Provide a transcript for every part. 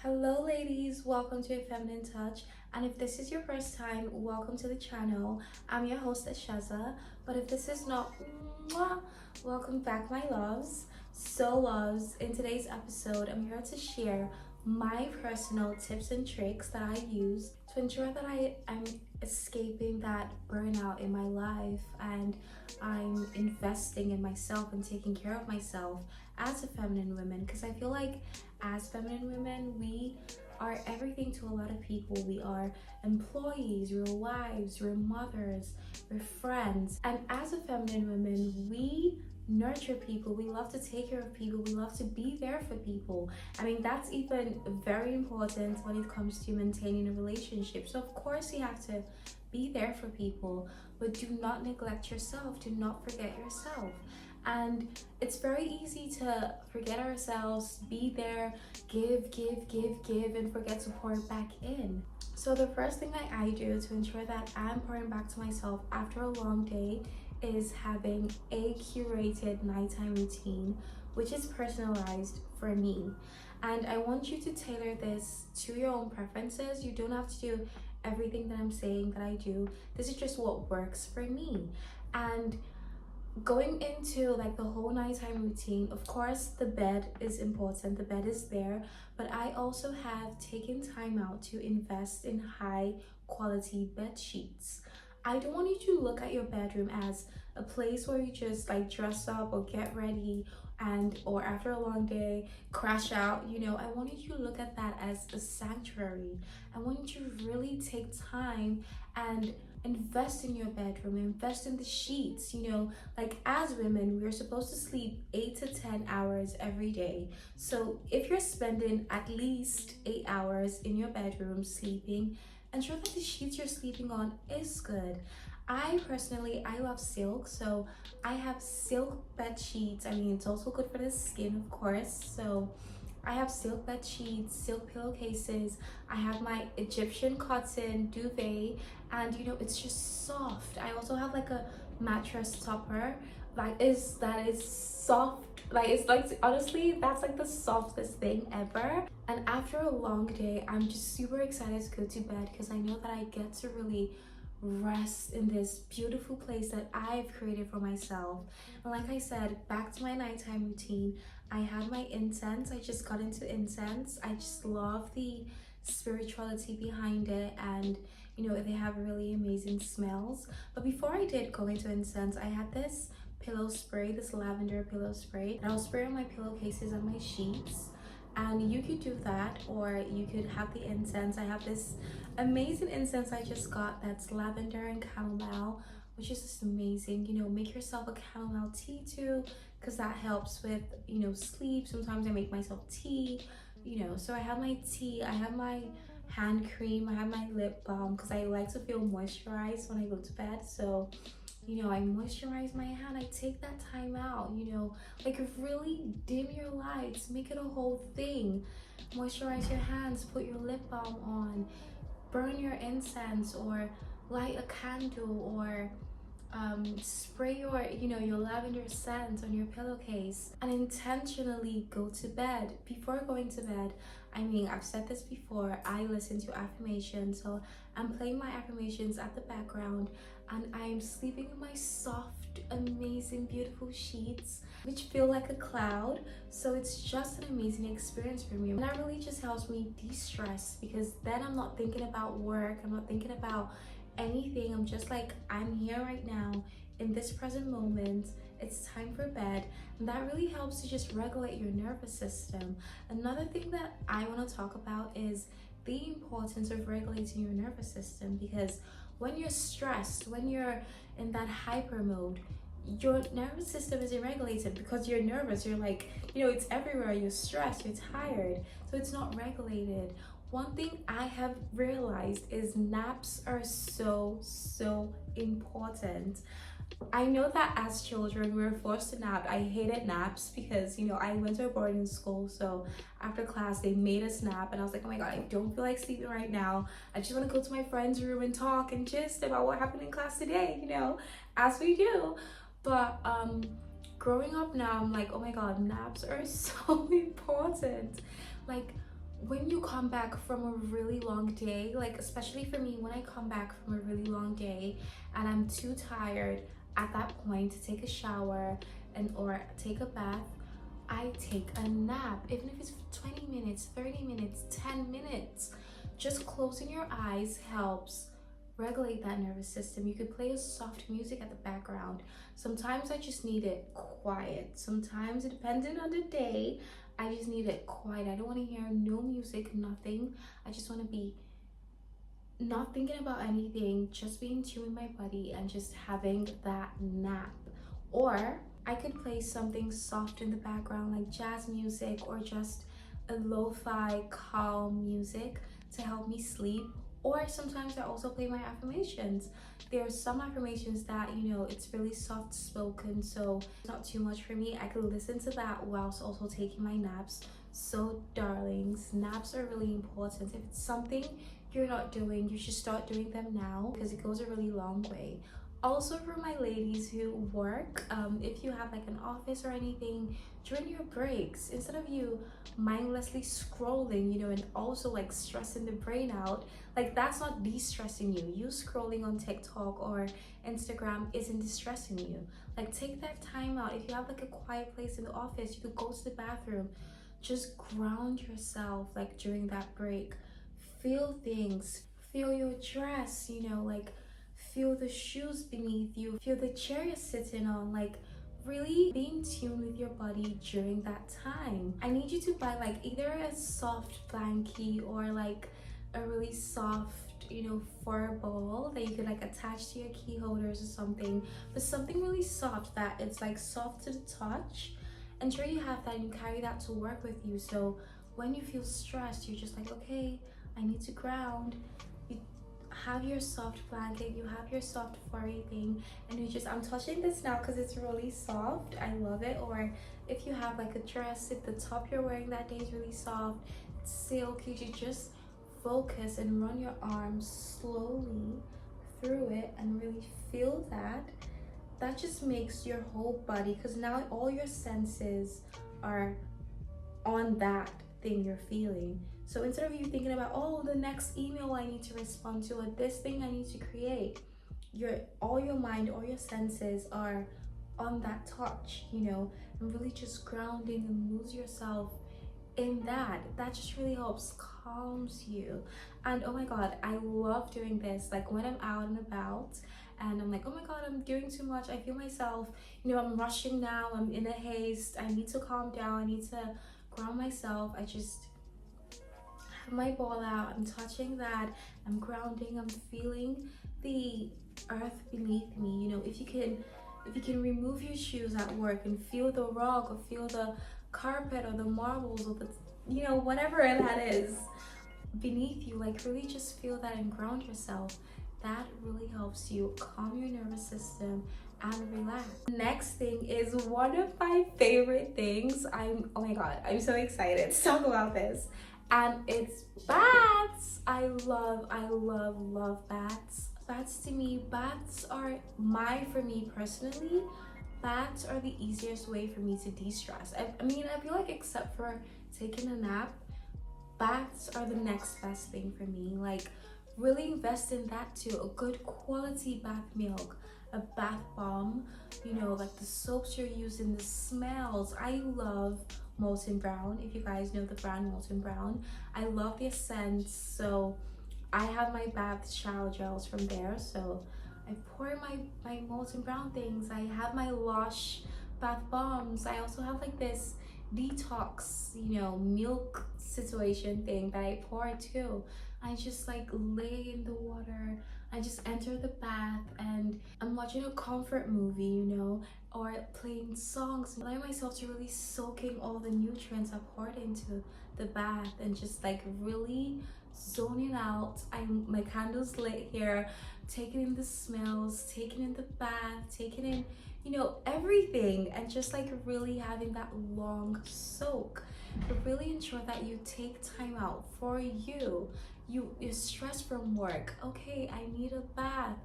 Hello ladies, welcome to A Feminine Touch, and if this is your first time, welcome to the channel. I'm your host Ashaza, but if this is not, welcome back my loves. So loves, in today's episode I'm here to share my personal tips and tricks that I use to ensure that I'm escaping that burnout in my life and I'm investing in myself and taking care of myself as a feminine woman, because I feel like as feminine women, we are everything to a lot of people. We are employees, we're wives, we're mothers, we're friends. And as a feminine woman, we nurture people. We love to take care of people. We love to be there for people. I mean, that's even very important when it comes to maintaining a relationship. So of course you have to be there for people, but do not neglect yourself. Do not forget yourself. And it's very easy to forget ourselves, be there, give, and forget to pour it back in. So the first thing that I do to ensure that I'm pouring back to myself after a long day is having a curated nighttime routine, which is personalized for me. And I want you to tailor this to your own preferences. You don't have to do everything that I'm saying that I do. This is just what works for me. And going into like the whole nighttime routine, of course the bed is important, the bed is there, but I also have taken time out to invest in high quality bed sheets. I don't want you to look at your bedroom as a place where you just like dress up or get ready and or after a long day crash out. I want you to look at that as a sanctuary. I want you to really take time and invest in your bedroom, invest in the sheets. Like as women, we're supposed to sleep 8 to 10 hours every day. So if you're spending at least 8 hours in your bedroom sleeping, ensure that the sheets you're sleeping on is good. I personally, I love silk, so I have silk bed sheets. I mean, it's also good for the skin, of course. So I have silk bed sheets, silk pillowcases. I have my Egyptian cotton duvet, and it's just soft. I also have like a mattress topper that is soft. Like it's like, honestly, that's like the softest thing ever. And after a long day, I'm just super excited to go to bed because I know that I get to really rest in this beautiful place that I've created for myself. And like I said, back to my nighttime routine, I have my incense. I just got into incense. I just love the spirituality behind it, and they have really amazing smells. But before I did go into incense, I had this pillow spray, this lavender pillow spray, and I'll spray on my pillowcases and my sheets. And you could do that, or you could have the incense. I have this amazing incense I just got that's lavender and chamomile, which is just amazing. Make yourself a chamomile tea too, because that helps with sleep. Sometimes I make myself tea. So I have my tea, I have my hand cream, I have my lip balm, because I like to feel moisturized when I go to bed. So I moisturize my hand. I take that time out, like really dim your lights, make it a whole thing. Moisturize your hands, put your lip balm on, burn your incense, or light a candle, or spray your lavender scent on your pillowcase, and intentionally go to bed. Before going to bed, I mean, I've said this before, I listen to affirmations, so I'm playing my affirmations at the background, and I'm sleeping in my soft, amazing, beautiful sheets which feel like a cloud. So it's just an amazing experience for me, and that really just helps me de-stress, because then I'm not thinking about work, I'm not thinking about anything. I'm just like, I'm here right now in this present moment. It's time for bed, and that really helps to just regulate your nervous system. Another thing that I want to talk about is the importance of regulating your nervous system, because when you're stressed, when you're in that hyper mode, your nervous system isn't regulated because you're nervous. You're like, it's everywhere. You're stressed, you're tired, so it's not regulated. One thing I have realized is naps are so important. I know that as children we were forced to nap. I hated naps because I went to a boarding school, so after class they made us nap, and I was like, oh my god, I don't feel like sleeping right now. I just want to go to my friend's room and talk and gist about what happened in class today, as we do. But growing up now, I'm like, oh my god, naps are so important. Like, when you come back from a really long day, like especially for me, when I come back from a really long day and I'm too tired at that point to take a shower and or take a bath, I take a nap, even if it's 20 minutes, 30 minutes, 10 minutes. Just closing your eyes helps regulate that nervous system. You could play a soft music at the background. Sometimes I just need it quiet. Sometimes, depending on the day, I just need it quiet. I don't want to hear no music, nothing. I just want to be not thinking about anything, just being in tune with my body and just having that nap. Or I could play something soft in the background like jazz music or just a lo-fi calm music to help me sleep. Or sometimes I also play my affirmations. There are some affirmations that, you know, it's really soft spoken, so it's not too much for me. I could listen to that whilst also taking my naps. So darlings, naps are really important. If it's something you're not doing, you should start doing them now because it goes a really long way. Also for my ladies who work, if you have like an office or anything, during your breaks, instead of you mindlessly scrolling, you know, and also like stressing the brain out, like that's not de-stressing you. You scrolling on TikTok or Instagram isn't distressing you. Like take that time out. If you have like a quiet place in the office, you could go to the bathroom. Just ground yourself like during that break. Feel things, feel your dress, you know, like feel the shoes beneath you, feel the chair you're sitting on, like really be in tune with your body during that time. I need you to buy like either a soft blankie or like a really soft, you know, fur ball that you could like attach to your key holders or something, but something really soft that it's like soft to the touch. And sure you have that and you carry that to work with you, so when you feel stressed, you're just like, okay, I need to ground. You have your soft blanket, you have your soft furry thing, and you just, I'm touching this now because it's really soft. I love it. Or if you have like a dress, if the top you're wearing that day is really soft, it's silky, you just focus and run your arms slowly through it and really feel that. That just makes your whole body, because now all your senses are on that thing you're feeling. So instead of you thinking about, oh, the next email I need to respond to or this thing I need to create, all your mind, all your senses are on that touch, you know, and really just grounding and lose yourself in that. That just really helps calms you. And oh my god, I love doing this like when I'm out and about and I'm like, oh my god, I'm doing too much, I feel myself, you know, I'm rushing now, I'm in a haste, I need to calm down, I need to ground myself. I just have my ball out, I'm touching that, I'm grounding, I'm feeling the earth beneath me. You know, if you can remove your shoes at work and feel the rug or feel the carpet or the marbles or the, you know, whatever that is beneath you, like really just feel that and ground yourself. That really helps you calm your nervous system and relax. Next thing is one of my favorite things. Oh my god, I'm so excited to talk about this, and it's baths. I love baths. Baths to me, baths are for me personally, baths are the easiest way for me to de-stress. I mean, I feel like except for taking a nap, baths are the next best thing for me. Like really invest in that too. A good quality bath milk, a bath bomb, you know, like the soaps you're using, the smells. I love Molten Brown. If you guys know the brand Molten Brown, I love their scents. So I have my bath shower gels from there, so I pour my Molten Brown things. I have my Lush bath bombs. I also have like this detox, you know, milk situation thing that I pour too. I just like lay in the water, I just enter the bath and I'm watching a comfort movie, you know, or playing songs, allowing myself to really soaking all the nutrients I poured into the bath and just like really zoning out. My candles lit here, taking in the smells, taking in the bath, taking in, you know, everything, and just like really having that long soak. But really ensure that you take time out for you. You're stressed from work, okay, I need a bath.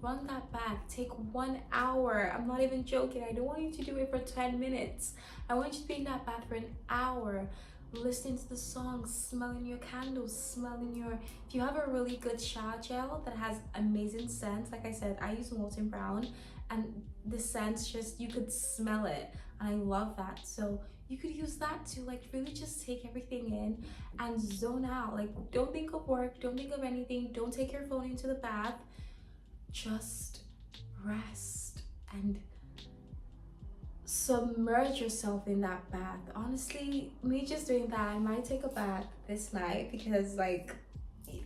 Run that bath, take 1 hour. I'm not even joking. I don't want you to do it for 10 minutes. I want you to be in that bath for an hour. listening to the songs, smelling your candles, smelling your, if you have a really good shower gel that has amazing scent, like I said, I use Molten Brown, and the scents just, you could smell it, and I love that. So you could use that to like really just take everything in and zone out. Like, don't think of work, don't think of anything, don't take your phone into the bath, just rest and submerge yourself in that bath. Honestly, me just doing that, I might take a bath this night because like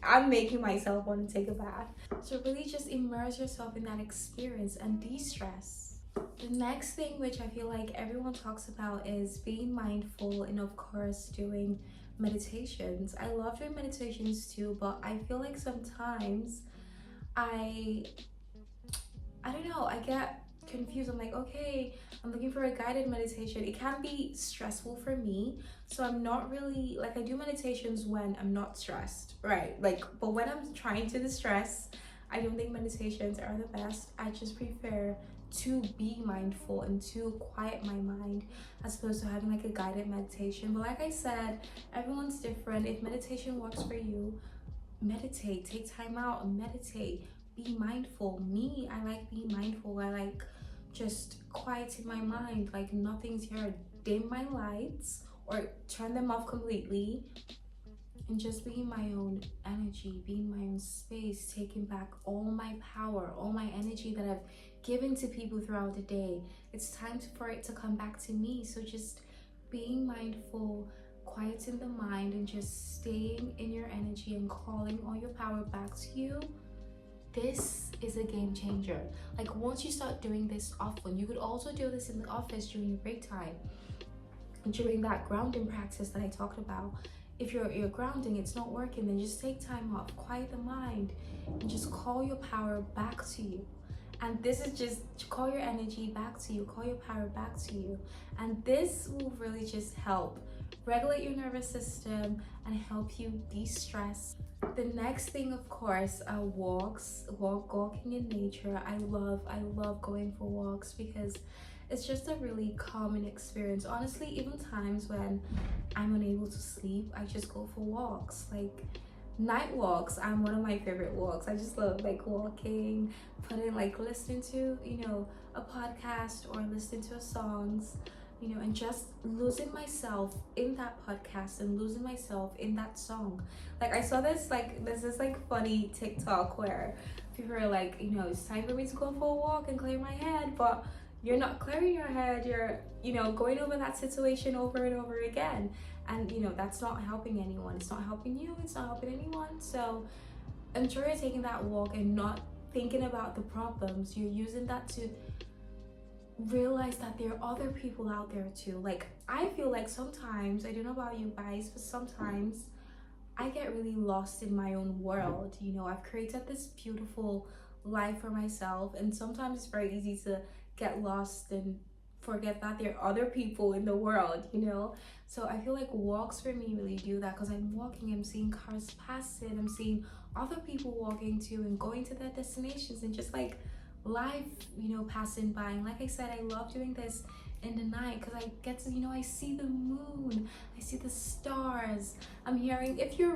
I'm making myself want to take a bath. So really just immerse yourself in that experience and de-stress. The next thing, which I feel like everyone talks about, is being mindful, and of course doing meditations. I love doing meditations too, but I feel like sometimes I don't know, I get confused. I'm like, okay, I'm looking for a guided meditation. It can be stressful for me. So I'm not really, like, I do meditations when I'm not stressed, right? Like, but when I'm trying to distress, I don't think meditations are the best. I just prefer to be mindful and to quiet my mind as opposed to having like a guided meditation. But like I said, everyone's different. If meditation works for you, meditate, take time out and meditate, be mindful. Me, I like being mindful. I like just quieting my mind, like nothing's here. Dim my lights or turn them off completely, and just being my own energy, being my own space, taking back all my power, all my energy that I've given to people throughout the day. It's time for it to come back to me. So just being mindful, quieting the mind, and just staying in your energy and calling all your power back to you. This is a game changer. Like, once you start doing this often, you could also do this in the office during your break time, during that grounding practice that I talked about. If you're grounding, it's not working, then just take time off, quiet the mind, and just call your power back to you. And this is just call your energy back to you, call your power back to you. And this will really just help regulate your nervous system and help you de-stress. The next thing, of course, are walking in nature. I love going for walks because it's just a really calming experience. Honestly, even times when I'm unable to sleep, I just go for walks. Like, night walks are one of my favorite walks. I just love like walking, listening to, a podcast or listening to songs, and just losing myself in that podcast and losing myself in that song. Like, I saw this, there's this funny TikTok where people are like, it's time for me to go for a walk and clear my head, but you're not clearing your head, you're, going over that situation over and over again. And, that's not helping anyone. It's not helping you, it's not helping anyone. So I'm sure you're taking that walk and not thinking about the problems. You're using that to realize that there are other people out there too. Like, I feel like sometimes, I don't know about you guys, but sometimes I get really lost in my own world. I've created this beautiful life for myself, and sometimes it's very easy to get lost and forget that there are other people in the world. So I feel like walks for me really do that, because I'm walking, I'm seeing cars passing, I'm seeing other people walking too and going to their destinations, and just like life, passing by. And like I said, I love doing this in the night because I get to, I see the moon, I see the stars. I'm hearing, if you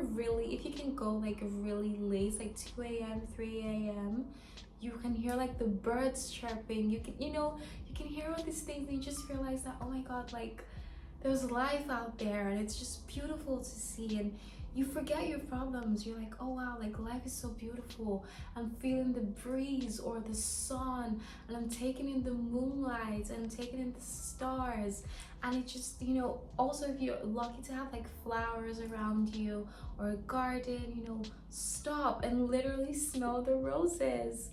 can go like really late, like 2 a.m 3 a.m, you can hear like the birds chirping. You can hear all these things, and you just realize that, oh my god, like there's life out there, and it's just beautiful to see. And you forget your problems. You're like, oh wow, like life is so beautiful. I'm feeling the breeze or the sun, and I'm taking in the moonlight, and I'm taking in the stars. And it just, also if you're lucky to have like flowers around you or a garden, stop and literally smell the roses.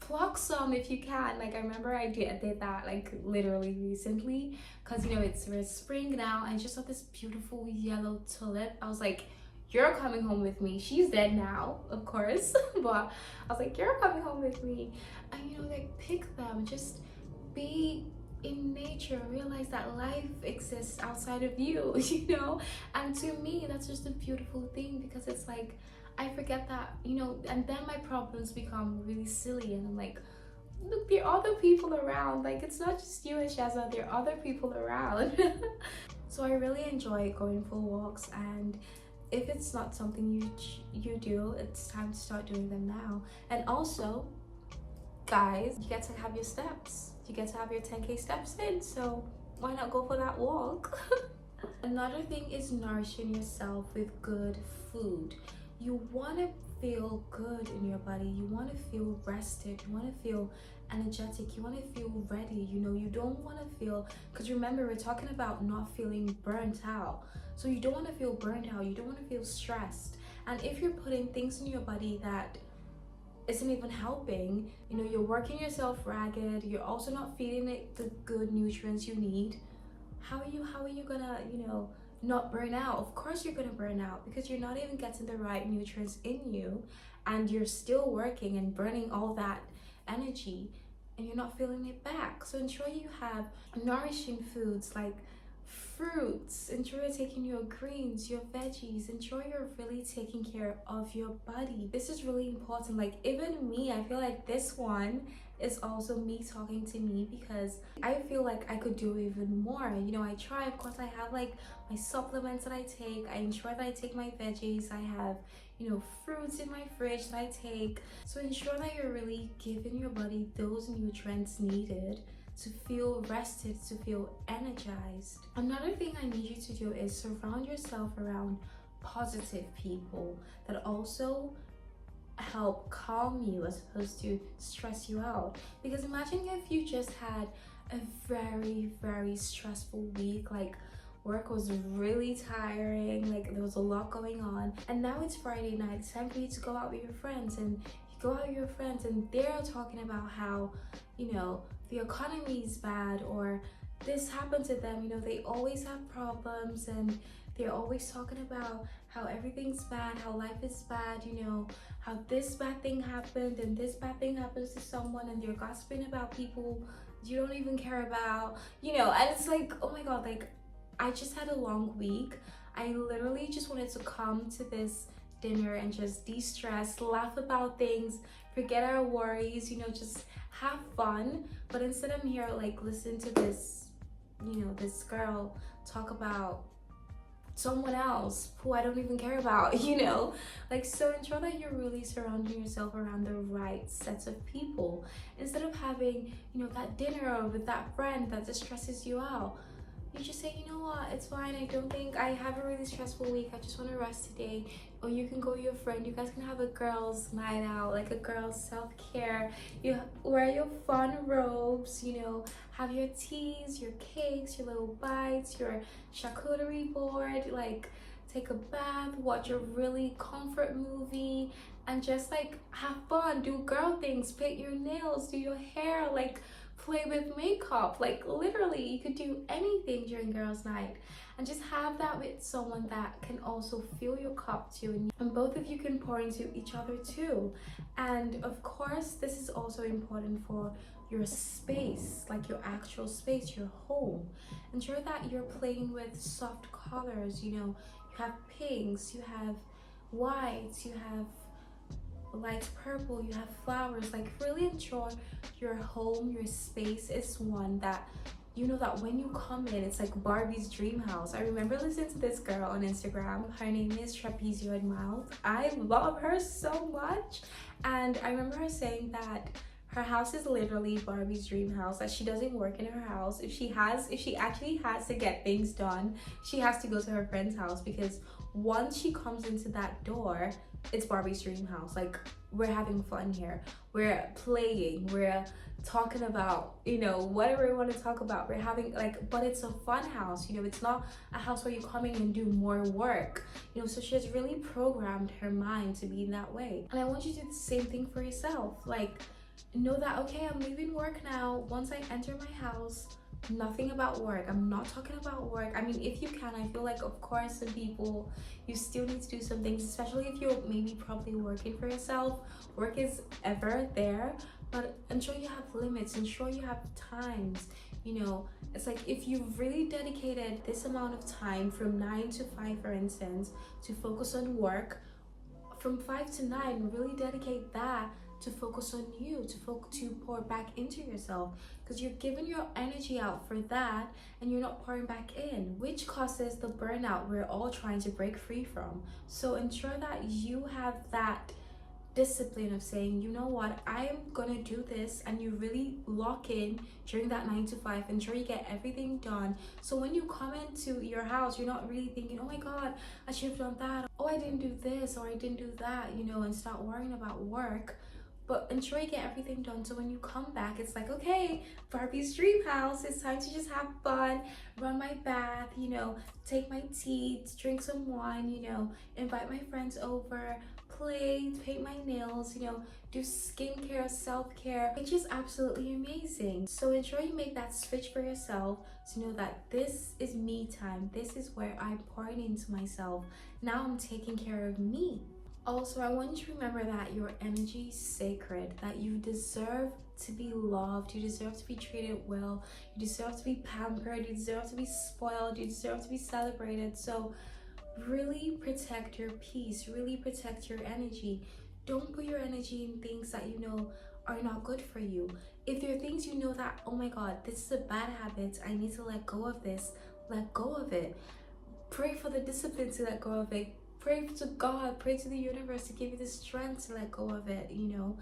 Pluck some if you can. Like, I remember I did that like literally recently, because it's spring now, and I just saw this beautiful yellow tulip. I was like, you're coming home with me. She's dead now, of course, but I was like, you're coming home with me. And like, pick them, just be in nature, realize that life exists outside of you. And to me, that's just a beautiful thing, because it's like, I forget that, and then my problems become really silly, and I'm like, there are other people around. Like, it's not just you and Shaza, there are other people around. So I really enjoy going for walks, and if it's not something you do, it's time to start doing them now. And also, guys, you get to have your steps. You get to have your 10K steps in, so why not go for that walk? Another thing is nourishing yourself with good food. You want to feel good in your body. You want to feel rested. You want to feel energetic. You want to feel ready. You don't want to feel, because remember, we're talking about not feeling burnt out. So you don't want to feel burnt out. You don't want to feel stressed. And if you're putting things in your body that isn't even helping, you're working yourself ragged, you're also not feeding it the good nutrients you need, how are you gonna not burn out? Of course you're gonna burn out, because you're not even getting the right nutrients in you, and you're still working and burning all that energy, and you're not feeling it back. So ensure you have nourishing foods like fruits. Ensure taking your greens, your veggies. Ensure you're really taking care of your body. This is really important. Like, even me, I feel like this one is also me talking to me, because I feel like I could do even more. I try, of course. I have like my supplements that I take. I ensure that I take my veggies. I have fruits in my fridge that I take. So ensure that you're really giving your body those nutrients needed to feel rested, to feel energized. Another thing I need you to do is surround yourself around positive people that also help calm you as opposed to stress you out. Because imagine if you just had a very, very stressful week, like work was really tiring, like there was a lot going on, and now it's Friday night, it's time for you to go out with your friends, and you go out with your friends and they're talking about how the economy is bad, or this happened to them. They always have problems, and they're always talking about how everything's bad, how life is bad, how this bad thing happened and this bad thing happens to someone, and they're gossiping about people you don't even care about, and it's like, oh my god, like, I just had a long week. I literally just wanted to come to this dinner and just de-stress, laugh about things, forget our worries, just have fun. But instead I'm here like listening to this, this girl talk about someone else who I don't even care about, like, so ensure that you're really surrounding yourself around the right sets of people, instead of having, that dinner with that friend that just stresses you out. You just say, you know what, it's fine, I don't think I have a really stressful week, I just want to rest today. Or you can go with your friend, you guys can have a girls' night out, like a girls' self-care. You wear your fun robes, have your teas, your cakes, your little bites, your charcuterie board, like take a bath, watch a really comfort movie, and just like have fun, do girl things, paint your nails, do your hair, like play with makeup. Like, literally you could do anything during girls' night, and just have that with someone that can also fill your cup too, and both of you can pour into each other too. And of course, this is also important for your space, like your actual space, your home. Ensure that you're playing with soft colors. You have pinks, you have whites, you have light purple, you have flowers. Like, really ensure your home, your space is one that that when you come in, it's like Barbie's dream house. I remember listening to this girl on Instagram. Her name is Trapezoid Miles. I love her so much, and I remember her saying that her house is literally Barbie's dream house, that she doesn't work in her house. If she actually has to get things done, she has to go to her friend's house, because once she comes into that door, it's Barbie's dream house. Like, we're having fun here, we're playing, we're talking about whatever we want to talk about, we're having but it's a fun house. It's not a house where you come in and do more work. So she has really programmed her mind to be in that way, and I want you to do the same thing for yourself. Like, know that, okay, I'm leaving work now. Once I enter my house, nothing about work. I'm not talking about work. I mean, if you can, I feel like, of course, some people, you still need to do some things, especially if you're maybe probably working for yourself. Work is ever there, but ensure you have limits, ensure you have times. It's like, if you've really dedicated this amount of time from 9 to 5, for instance, to focus on work, from 5 to 9, really dedicate that to focus on you, to pour back into yourself, because you're giving your energy out for that and you're not pouring back in, which causes the burnout we're all trying to break free from. So ensure that you have that discipline of saying, you know what, I'm gonna do this, and you really lock in during that 9 to 5. Ensure you get everything done, so when you come into your house, you're not really thinking, oh my god, I should have done that, oh I didn't do this, or I didn't do that, and start worrying about work. But ensure you get everything done, so when you come back, it's like, okay, Barbie's dream house, it's time to just have fun, run my bath, take my tea, drink some wine, invite my friends over, play, paint my nails, do skincare, self-care, which is absolutely amazing. So ensure you make that switch for yourself to know that this is me time. This is where I'm pouring into myself. Now I'm taking care of me. Also, I want you to remember that your energy is sacred, that you deserve to be loved, you deserve to be treated well, you deserve to be pampered, you deserve to be spoiled, you deserve to be celebrated. So really protect your peace, really protect your energy. Don't put your energy in things that are not good for you. If there are things that, oh my god, this is a bad habit, I need to let go of this, let go of it. Pray for the discipline to let go of it. Pray to God, pray to the universe to give you the strength to let go of it,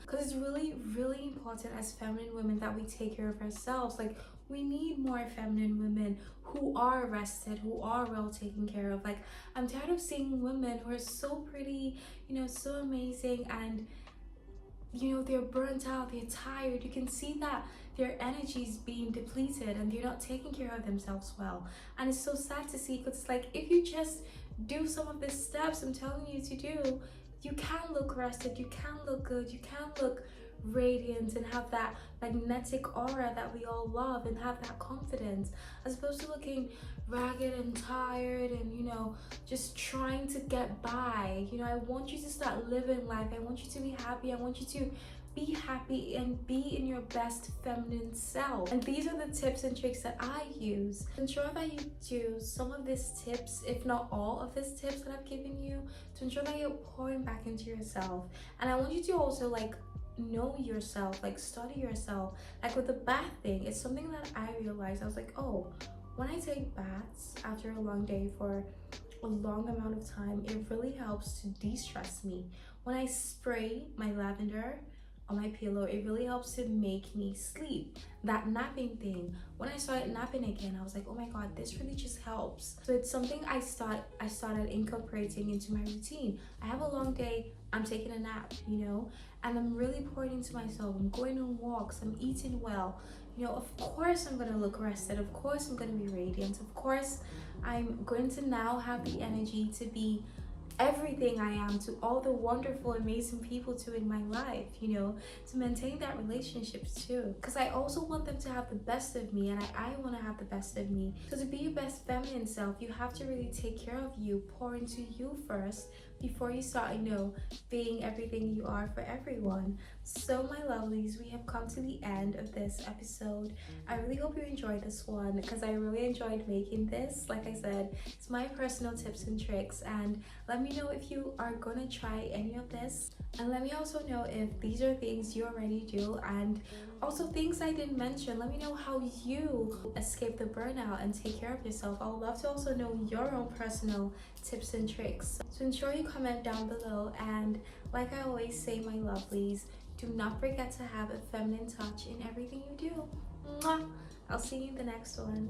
because it's really, really important as feminine women that we take care of ourselves. Like, we need more feminine women who are rested, who are well taken care of. Like, I'm tired of seeing women who are so pretty, so amazing, and they're burnt out, they're tired. You can see that their energy is being depleted and they're not taking care of themselves well. And it's so sad to see, because like, if you just do some of the steps I'm telling you to do, you can look rested, you can look good, you can look radiant and have that magnetic aura that we all love, and have that confidence, as opposed to looking ragged and tired and just trying to get by. I want you to start living life. I want you to be happy. I want you to be happy and be in your best feminine self. And these are the tips and tricks that I use. Ensure that you do some of these tips, if not all of these tips that I've given you, to ensure that you're pouring back into yourself. And I want you to also know yourself, study yourself. Like with the bath thing, it's something that I realized. I was like, oh, when I take baths after a long day for a long amount of time, it really helps to de-stress me. When I spray my lavender on my pillow, it really helps to make me sleep. That napping thing, when I started napping again, I was like, oh my god, this really just helps. So it's something I started incorporating into my routine. I have a long day, I'm taking a nap, and I'm really pouring into myself. I'm going on walks, I'm eating well. Of course I'm gonna look rested, of course I'm gonna be radiant, of course I'm going to now have the energy to be everything I am to all the wonderful, amazing people too in my life, to maintain that relationships too. Because I also want them to have the best of me, and I want to have the best of me. So to be your best feminine self, you have to really take care of you, pour into you first, before you start, being everything you are for everyone. So my lovelies, we have come to the end of this episode. I really hope you enjoyed this one, because I really enjoyed making this. Like I said, it's my personal tips and tricks, and let me know if you are gonna try any of this, and let me also know if these are things you already do, and also things I didn't mention. Let me know how you escape the burnout and take care of yourself. I would love to also know your own personal tips and tricks. So ensure you comment down below, and like I always say, my lovelies, do not forget to have a feminine touch in everything you do. Mwah! I'll see you in the next one.